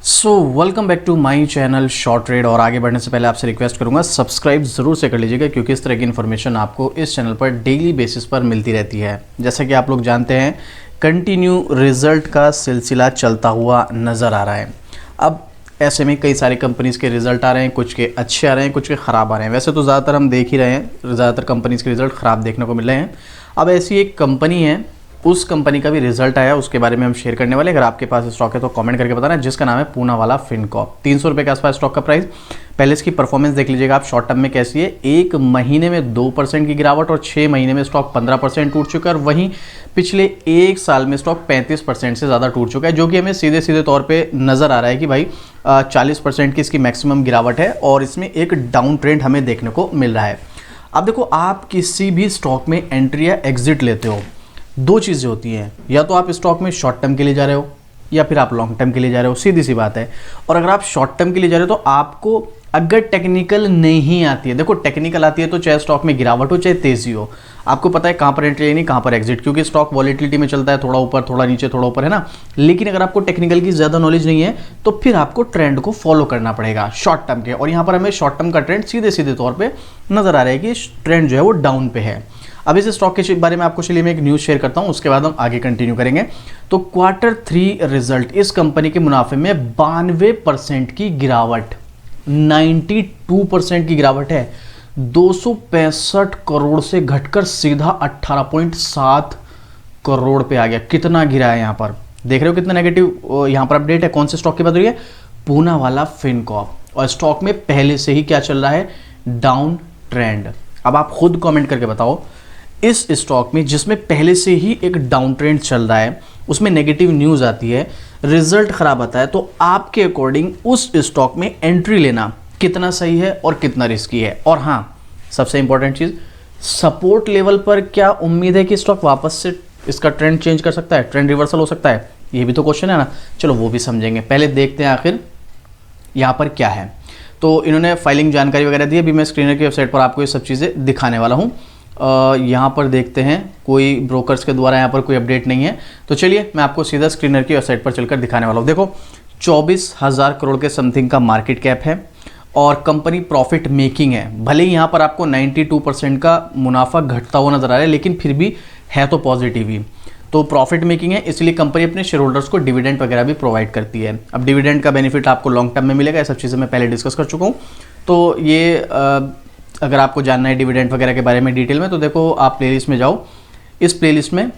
Welcome back to my channel short trade. और आगे बढ़ने से पहले आपसे रिक्वेस्ट करूंगा सब्सक्राइब ज़रूर से कर लीजिएगा, क्योंकि इस तरह की इन्फॉर्मेशन आपको इस चैनल पर डेली बेसिस पर मिलती रहती है। जैसा कि आप लोग जानते हैं, कंटिन्यू रिजल्ट का सिलसिला चलता हुआ नज़र आ रहा है। अब ऐसे में कई सारी कंपनीज़ के रिज़ल्ट आ रहे हैं, कुछ के अच्छे आ रहे हैं, कुछ के ख़राब आ रहे हैं। वैसे तो ज़्यादातर हम देख ही रहे हैं, ज़्यादातर कंपनीज़ के रिज़ल्ट ख़राब देखने को मिल रहे हैं। अब ऐसी एक कंपनी है, उस कंपनी का भी रिजल्ट आया, उसके बारे में हम शेयर करने वाले। अगर आपके पास स्टॉक है तो कमेंट करके बताना, जिसका नाम है पूनावाला फिनकॉर्प। 300 रुपये के आसपास स्टॉक का प्राइस। पहले इसकी परफॉर्मेंस देख लीजिएगा आप शॉर्ट टर्म में कैसी है। एक महीने में 2% की गिरावट और 6 महीने में स्टॉक 15% टूट चुका है। और वहीं पिछले एक साल में स्टॉक 35% से ज़्यादा टूट चुका है, जो कि हमें सीधे सीधे तौर पर नज़र आ रहा है कि भाई 40% की इसकी मैक्सिमम गिरावट है और इसमें एक डाउन ट्रेंड हमें देखने को मिल रहा है। अब देखो, आप किसी भी स्टॉक में एंट्री या एग्जिट लेते हो, दो चीज़ें होती हैं, या तो आप स्टॉक में शॉर्ट टर्म के लिए जा रहे हो या फिर आप लॉन्ग टर्म के लिए जा रहे हो, सीधी सी बात है। और अगर आप शॉर्ट टर्म के लिए जा रहे हो तो आपको अगर टेक्निकल नहीं आती है, देखो टेक्निकल आती है तो चाहे स्टॉक में गिरावट हो चाहे तेजी हो, आपको पता है कहाँ पर एंट्री लेनी, कहाँ पर एग्जिट, क्योंकि स्टॉक वॉलेटिलिटी में चलता है, थोड़ा ऊपर थोड़ा नीचे थोड़ा ऊपर, है ना। लेकिन अगर आपको टेक्निकल की ज़्यादा नॉलेज नहीं है तो फिर आपको ट्रेंड को फॉलो करना पड़ेगा शॉर्ट टर्म के। और यहाँ पर हमें शॉर्ट टर्म का ट्रेंड सीधे सीधे तौर पर नजर आ रहा है कि ट्रेंड जो है वो डाउन पे है। अब इस स्टॉक के बारे में आपको चलिए मैं एक न्यूज़ शेयर करता हूं, उसके बाद हम आगे कंटिन्यू करेंगे। तो Q3 रिजल्ट, इस कंपनी के मुनाफे में 92% की गिरावट, 92% की गिरावट है। 265 करोड़ से घटकर सीधा 18.7 करोड़ पे आ गया। कितना गिरा है यहाँ पर, देख रहे हो कितना नेगेटिव यहाँ पर अपडेट है। कौन से स्टॉक की बात हो रही है? पूनावाला फिनकॉर्प। और स्टॉक में पहले से ही क्या चल रहा है? Down trend. अब आप खुद कमेंट करके बताओ, इस स्टॉक में जिसमें पहले से ही एक डाउन ट्रेंड चल रहा है, उसमें नेगेटिव न्यूज़ आती है, रिजल्ट खराब आता है, तो आपके अकॉर्डिंग उस स्टॉक में एंट्री लेना कितना सही है और कितना रिस्की है? और हाँ, सबसे इंपॉर्टेंट चीज़, सपोर्ट लेवल पर क्या उम्मीद है कि स्टॉक वापस से इसका ट्रेंड चेंज कर सकता है, ट्रेंड रिवर्सल हो सकता है? ये भी तो क्वेश्चन है ना। चलो वो भी समझेंगे, पहले देखते हैं आखिर यहाँ पर क्या है। तो इन्होंने फाइलिंग जानकारी वगैरह दी, अभी मैं स्क्रीनर की वेबसाइट पर आपको ये सब चीज़ें दिखाने वाला हूँ। यहाँ पर देखते हैं, कोई ब्रोकर्स के द्वारा यहाँ पर कोई अपडेट नहीं है, तो चलिए मैं आपको सीधा स्क्रीनर की वेबसाइट पर चलकर दिखाने वाला हूँ। देखो, 24,000 करोड़ के समथिंग का मार्केट कैप है और कंपनी प्रॉफिट मेकिंग है। भले ही यहाँ पर आपको 92% का मुनाफा घटता हुआ नजर आ रहा है, लेकिन फिर भी है तो पॉजिटिव ही। तो प्रॉफिट मेकिंग है, इसलिए कंपनी अपने शेयर होल्डर्स को डिविडेंड वगैरह भी प्रोवाइड करती है। अब डिविडेंड का बेनिफिट आपको लॉन्ग टर्म में मिलेगा, ये सब चीज़ें मैं पहले डिस्कस कर चुका हूँ। तो ये अगर आपको जानना है डिविडेंड वगैरह के बारे में डिटेल में, तो देखो आप प्लेलिस्ट में जाओ। इस प्लेलिस्ट में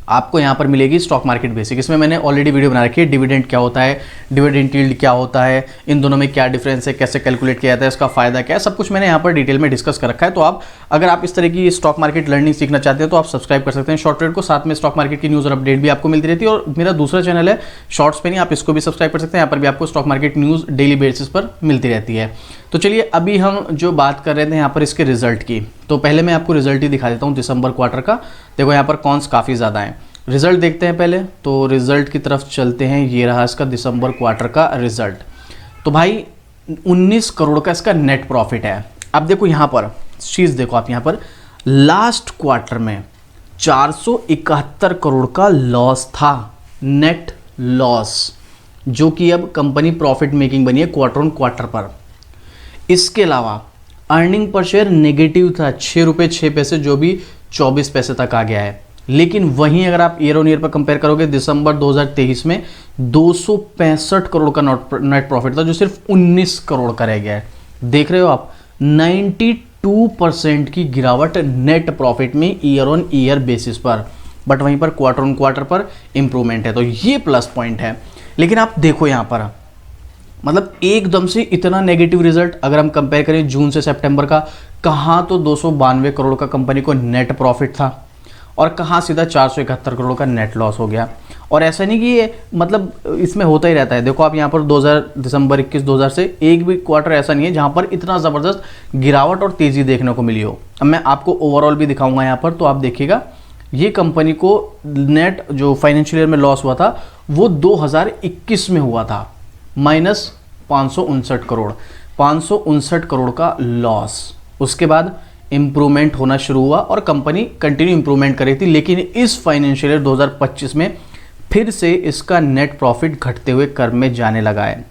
आपको यहाँ पर मिलेगी स्टॉक मार्केट बेसिक। इसमें मैंने ऑलरेडी वीडियो बना रखी है, डिविडेंड क्या होता है, डिविडेंड यील्ड क्या होता है, इन दोनों में क्या डिफरेंस है, कैसे कैलकुलेट किया जाता है, इसका फायदा क्या है, सब कुछ मैंने यहाँ पर डिटेल में डिस्कस कर रखा है। तो आप अगर आप इस तरह की स्टॉक मार्केट लर्निंग सीखना चाहते हैं तो आप सब्सक्राइब कर सकते हैं शॉर्ट ट्रेड को, साथ में स्टॉक मार्केट की न्यूज़ और अपडेट भी आपको मिलती रहती है। और मेरा दूसरा चैनल है शॉर्ट्स पे नहीं, आप इसको भी सब्सक्राइब कर सकते हैं, यहाँ पर भी आपको stock market news daily basis पर मिलती रहती है। तो चलिए, अभी हम जो बात कर रहे थे यहाँ पर इसके रिजल्ट की, तो पहले मैं आपको रिजल्ट ही दिखा देता हूँ दिसंबर क्वार्टर का। देखो यहाँ पर कॉन्स काफ़ी ज़्यादा हैं। रिजल्ट देखते हैं पहले, तो रिजल्ट की तरफ चलते हैं। ये रहा इसका दिसंबर क्वार्टर का रिजल्ट। तो भाई 19 करोड़ का इसका नेट प्रॉफिट है। अब देखो यहाँ पर चीज़ देखो आप, यहाँ पर लास्ट क्वार्टर में 471 करोड़ का लॉस था, नेट लॉस, जो कि अब कंपनी प्रॉफिट मेकिंग बनी है क्वार्टर ऑन क्वार्टर पर। इसके अलावा अर्निंग पर शेयर नेगेटिव था, 6 रुपये 6 पैसे, जो भी 24 पैसे तक आ गया है। लेकिन वहीं अगर आप ईयर ऑन ईयर पर कंपेयर करोगे, दिसंबर 2023 में 265 करोड़ का नेट प्रॉफिट था, जो सिर्फ 19 करोड़ का रह गया है। देख रहे हो आप, 92% की गिरावट नेट प्रॉफिट में ईयर ऑन ईयर बेसिस पर, बट वहीं पर क्वार्टर ऑन क्वार्टर पर इंप्रूवमेंट है, तो ये प्लस पॉइंट है। लेकिन आप देखो यहाँ पर, मतलब एकदम से इतना नेगेटिव रिजल्ट अगर हम कंपेयर करें जून से सितंबर का, कहाँ तो 292 करोड़ का कंपनी को नेट प्रॉफिट था और कहाँ सीधा 471 करोड़ का नेट लॉस हो गया। और ऐसा नहीं कि ये मतलब इसमें होता ही रहता है। देखो आप यहाँ पर दिसंबर 21 2000 से एक भी क्वार्टर ऐसा नहीं है जहाँ पर इतना ज़बरदस्त गिरावट और तेज़ी देखने को मिली हो। अब मैं आपको ओवरऑल भी दिखाऊंगा यहाँ पर, तो आप देखिएगा ये कंपनी को नेट जो फाइनेंशियल ईयर में लॉस हुआ था वो 2021 में हुआ था, माइनस 559 करोड़, 559 करोड़ का लॉस। उसके बाद इंप्रूवमेंट होना शुरू हुआ और कंपनी कंटिन्यू इंप्रूवमेंट कर रही थी, लेकिन इस फाइनेंशियल ईयर 2025 में फिर से इसका नेट प्रॉफिट घटते हुए क्रम में जाने लगा है।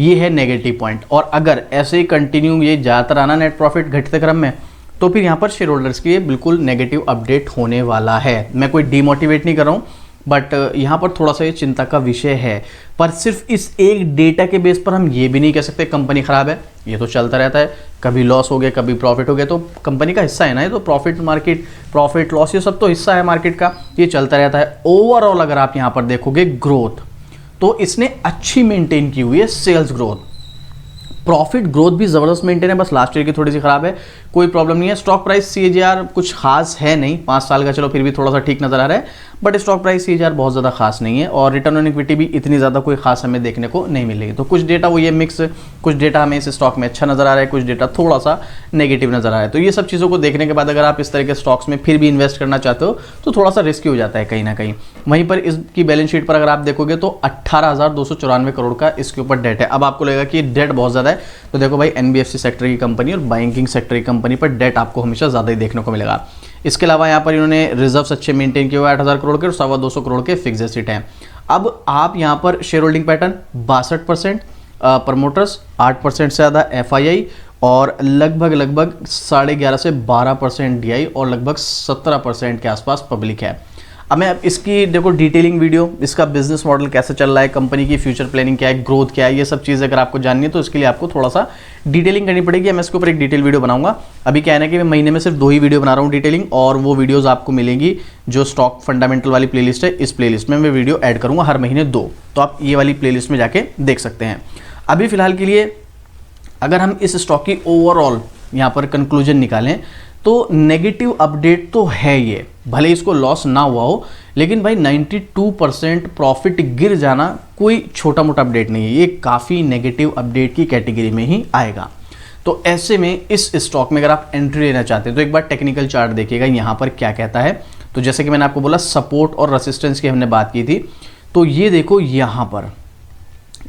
ये है नेगेटिव पॉइंट। और अगर ऐसे ही कंटिन्यू ये जाता रहा ना नेट प्रॉफिट घटते क्रम में, तो फिर यहाँ पर शेयर होल्डर्स के लिए बिल्कुल नेगेटिव अपडेट होने वाला है। मैं कोई डीमोटिवेट नहीं कर रहा हूँ, बट यहाँ पर थोड़ा सा ये चिंता का विषय है। पर सिर्फ इस एक डेटा के बेस पर हम ये भी नहीं कह सकते कंपनी खराब है। ये तो चलता रहता है, कभी लॉस हो गया कभी प्रॉफिट हो गया, तो कंपनी का हिस्सा है ना ये, तो प्रॉफिट मार्केट, प्रॉफिट लॉस ये सब तो हिस्सा है मार्केट का, ये चलता रहता है। ओवरऑल अगर आप यहाँ पर देखोगे ग्रोथ, तो इसने अच्छी मेंटेन की हुई है सेल्स ग्रोथ, प्रॉफिट ग्रोथ भी ज़बरदस्त मेंटेन है, बस लास्ट ईयर की थोड़ी सी खराब है, कोई प्रॉब्लम नहीं है। स्टॉक प्राइस CAGR कुछ खास है नहीं, 5 साल का चलो फिर भी थोड़ा सा ठीक नज़र आ रहा है, बट स्टॉक प्राइस CAGR बहुत ज़्यादा खास नहीं है, और रिटर्न ऑन इक्विटी भी इतनी ज़्यादा कोई खास हमें देखने को नहीं मिलेगी। तो कुछ डेटा वो ये मिक्स, कुछ डेटा हमें इस स्टॉक में अच्छा नज़र आ रहा है, कुछ डेटा थोड़ा सा नेगेटिव नज़र आ रहा है। तो ये सब चीज़ों को देखने के बाद अगर आप इस तरह के स्टॉक्स में फिर भी इन्वेस्ट करना चाहते हो तो थोड़ा सा रिस्की हो जाता है कहीं ना कहीं। वहीं पर इसकी बैलेंस शीट पर अगर आप देखोगे तो 18,294 करोड़ का इसके ऊपर डेट है। अब आपको लगेगा कि डेट बहुत ज़्यादा है, तो देखो भाई NBFC सेक्टर की कंपनी और बैंकिंग सेक्टर की कंपनी पर डेट आपको हमेशा ज़्यादा ही देखने को मिलेगा। इसके अलावा यहाँ पर इन्होंने रिजर्व्स अच्छे मेंटेन किए हुए 8,000 करोड़ के और 225 करोड़ के फिक्स एसेट हैं। अब आप यहाँ पर शेयर होल्डिंग पैटर्न 62%, प्रमोटर्स 8% से ज़्यादा FII, और लगभग 11.5 से 12% DI, और लगभग 17% के आसपास पब्लिक है। अब मैं इसकी देखो डिटेलिंग वीडियो, इसका बिजनेस मॉडल कैसे चल रहा है, कंपनी की फ्यूचर प्लानिंग क्या है, ग्रोथ क्या है, ये सब चीज़ अगर आपको जाननी है तो इसके लिए आपको थोड़ा सा डिटेलिंग करनी पड़ेगी। मैं इसके ऊपर एक डिटेल वीडियो बनाऊंगा। अभी क्या है ना कि मैं महीने में सिर्फ 2 ही वीडियो बना रहा हूँ डिटेलिंग, और वो वीडियोज़ आपको मिलेंगी जो स्टॉक फंडामेंटल वाली प्लेलिस्ट है, इस प्लेलिस्ट में मैं वीडियो ऐड करूँगा हर महीने 2, तो आप ये वाली प्लेलिस्ट में जाके देख सकते हैं। अभी फिलहाल के लिए अगर हम इस स्टॉक की ओवरऑल यहाँ पर कंक्लूजन निकालें तो नेगेटिव अपडेट तो है ये, भले इसको लॉस ना हुआ हो, लेकिन भाई 92% प्रॉफिट गिर जाना कोई छोटा मोटा अपडेट नहीं है, ये काफ़ी नेगेटिव अपडेट की कैटेगरी में ही आएगा। तो ऐसे में इस स्टॉक में अगर आप एंट्री लेना चाहते हैं तो एक बार टेक्निकल चार्ट देखिएगा यहाँ पर क्या कहता है। तो जैसे कि मैंने आपको बोला सपोर्ट और रेसिस्टेंस की हमने बात की थी, तो ये देखो यहाँ पर,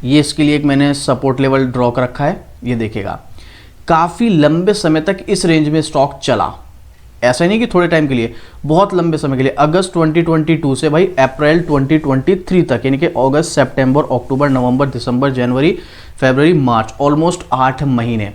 ये इसके लिए एक मैंने सपोर्ट लेवल ड्रॉ कर रखा है, ये देखिएगा काफ़ी लंबे समय तक इस रेंज में स्टॉक चला, ऐसा नहीं कि थोड़े टाइम के लिए, बहुत लंबे समय के लिए, अगस्त 2022 से भाई अप्रैल 2023 तक, यानी कि अगस्त, सितंबर, अक्टूबर, नवंबर, दिसंबर, जनवरी, फरवरी, मार्च, ऑलमोस्ट 8 महीने।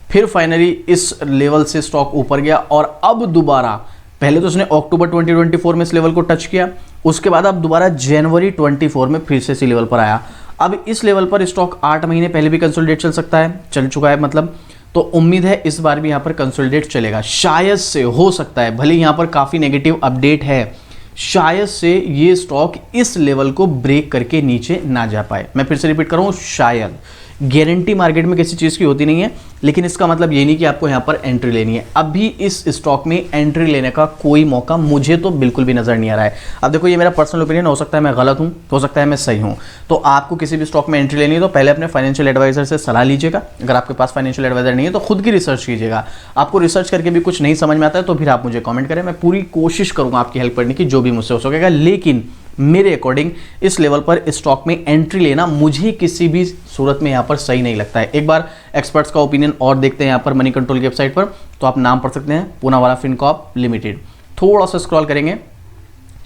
फिर फाइनली इस लेवल से स्टॉक ऊपर गया, और अब दोबारा, पहले तो उसने अक्टूबर 2024 में इस लेवल को टच किया, उसके बाद अब दोबारा जनवरी 24 में फिर से इसी लेवल पर आया। अब इस लेवल पर स्टॉक 8 महीने पहले भी कंसोलिडेट चल सकता है, चल चुका है मतलब, तो उम्मीद है इस बार भी यहाँ पर कंसोलिडेट चलेगा, शायद से, हो सकता है, भले यहाँ पर काफ़ी नेगेटिव अपडेट है, शायद से ये स्टॉक इस लेवल को ब्रेक करके नीचे ना जा पाए। मैं फिर से रिपीट कर रहा हूँ, शायद, गारंटी मार्केट में किसी चीज़ की होती नहीं है, लेकिन इसका मतलब ये नहीं कि आपको यहाँ पर एंट्री लेनी है। अभी इस स्टॉक में एंट्री लेने का कोई मौका मुझे तो बिल्कुल भी नज़र नहीं आ रहा है। अब देखो ये मेरा पर्सनल ओपिनियन, हो सकता है मैं गलत हूँ, हो सकता है मैं सही हूँ, तो आपको किसी भी स्टॉक में एंट्री लेनी है तो पहले अपने फाइनेंशियल एडवाइजर से सलाह लीजिएगा। अगर आपके पास फाइनेंशियल एडवाइजर नहीं है तो खुद की रिसर्च कीजिएगा। आपको रिसर्च करके भी कुछ नहीं समझ में आता है तो फिर आप मुझे कॉमेंट करें, मैं पूरी कोशिश करूँगा आपकी हेल्प करने की, जो भी मुझसे हो सकेगा। लेकिन मेरे अकॉर्डिंग इस लेवल पर स्टॉक में एंट्री लेना मुझे किसी भी सूरत में यहाँ पर सही नहीं लगता है। एक बार एक्सपर्ट्स का ओपिनियन और देखते हैं यहाँ पर मनी कंट्रोल की वेबसाइट पर, तो आप नाम पढ़ सकते हैं, पूनावाला फिनकॉर्प लिमिटेड। थोड़ा सा स्क्रॉल करेंगे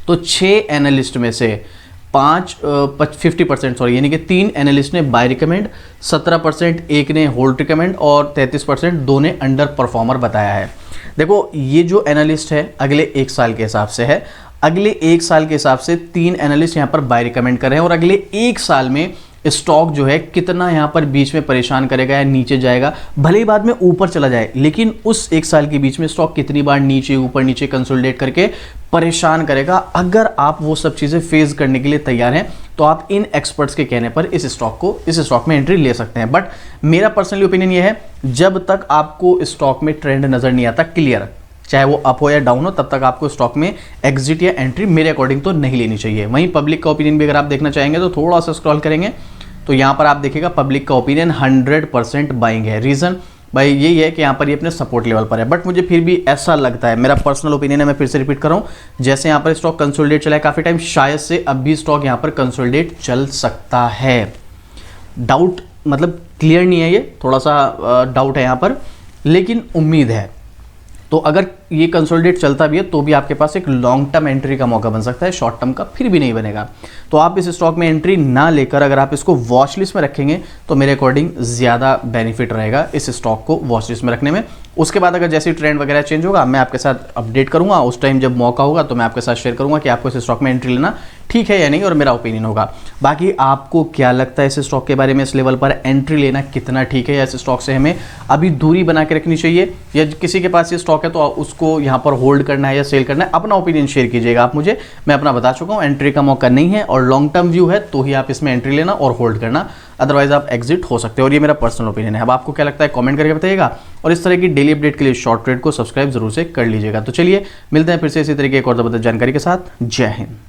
तो 6 एनालिस्ट में से 50% सॉरी, यानी कि 3 एनालिस्ट ने बाय रिकमेंड, 17% एक ने होल्ड रिकमेंड, और 33% 2 ने अंडर परफॉर्मर बताया है। देखो ये जो एनालिस्ट है अगले 1 साल के हिसाब से है, अगले 1 साल के हिसाब से 3 एनालिस्ट यहाँ पर बाय रिकमेंड कर रहे हैं, और अगले 1 साल में स्टॉक जो है कितना यहाँ पर बीच में परेशान करेगा या नीचे जाएगा, भले ही बाद में ऊपर चला जाए, लेकिन उस 1 साल के बीच में स्टॉक कितनी बार नीचे ऊपर नीचे कंसोलिडेट करके परेशान करेगा। अगर आप वो सब चीज़ें फेस करने के लिए तैयार हैं तो आप इन एक्सपर्ट्स के कहने पर इस स्टॉक में एंट्री ले सकते हैं। बट मेरा पर्सनली ओपिनियन ये है, जब तक आपको स्टॉक में ट्रेंड नज़र नहीं आता क्लियर, चाहे वो अप हो या डाउन हो, तब तक आपको स्टॉक में एग्जिट या एंट्री मेरे अकॉर्डिंग तो नहीं लेनी चाहिए। वहीं पब्लिक का ओपिनियन भी अगर आप देखना चाहेंगे तो थोड़ा सा स्क्रॉल करेंगे तो यहाँ पर आप देखिएगा पब्लिक का ओपिनियन 100% बाइंग है। रीज़न भाई यही है कि यहाँ पर ये अपने सपोर्ट लेवल पर है, बट मुझे फिर भी ऐसा लगता है, मेरा पर्सनल ओपिनियन है, मैं फिर से रिपीट कर रहा हूँ, जैसे यहाँ पर स्टॉक कंसोलिडेट चला है काफ़ी टाइम, शायद से अब भी स्टॉक यहाँ पर कंसोलिडेट चल सकता है। डाउट मतलब क्लियर नहीं है, ये थोड़ा सा डाउट है यहाँ पर, लेकिन उम्मीद है तो अगर ये कंसोलिडेट चलता भी है तो भी आपके पास एक लॉन्ग टर्म एंट्री का मौका बन सकता है, शॉर्ट टर्म का फिर भी नहीं बनेगा। तो आप इस स्टॉक में एंट्री ना लेकर अगर आप इसको वॉच लिस्ट में रखेंगे तो मेरे अकॉर्डिंग ज़्यादा बेनिफिट रहेगा इस स्टॉक को वॉच लिस्ट में रखने में। उसके बाद अगर जैसे ट्रेंड वगैरह चेंज होगा मैं आपके साथ अपडेट करूंगा, उस टाइम जब मौका होगा तो मैं आपके साथ शेयर करूंगा कि आपको इस स्टॉक में एंट्री लेना ठीक है या नहीं, और मेरा ओपिनियन होगा। बाकी आपको क्या लगता है इस स्टॉक के बारे में, इस लेवल पर एंट्री लेना कितना ठीक है, या इस स्टॉक से हमें अभी दूरी बना के रखनी चाहिए, या किसी के पास ये स्टॉक है तो उसको यहाँ पर होल्ड करना है या सेल करना है, अपना ओपिनियन शेयर कीजिएगा आप मुझे। मैं अपना बता चुका हूँ, एंट्री का मौका नहीं है और लॉन्ग टर्म व्यू है तो ही आप इसमें एंट्री लेना और होल्ड करना, अदरवाइज आप एग्जिट हो सकते हो। और ये मेरा पर्सनल ओपिनियन है। अब आपको क्या लगता है कमेंट करके बताइएगा, और इस तरह की डेली अपडेट के लिए शॉर्ट ट्रेड को सब्सक्राइब जरूर से कर लीजिएगा। तो चलिए मिलते हैं फिर से इसी तरीके एक और ज़बरदस्त जानकारी के साथ। जय हिंद।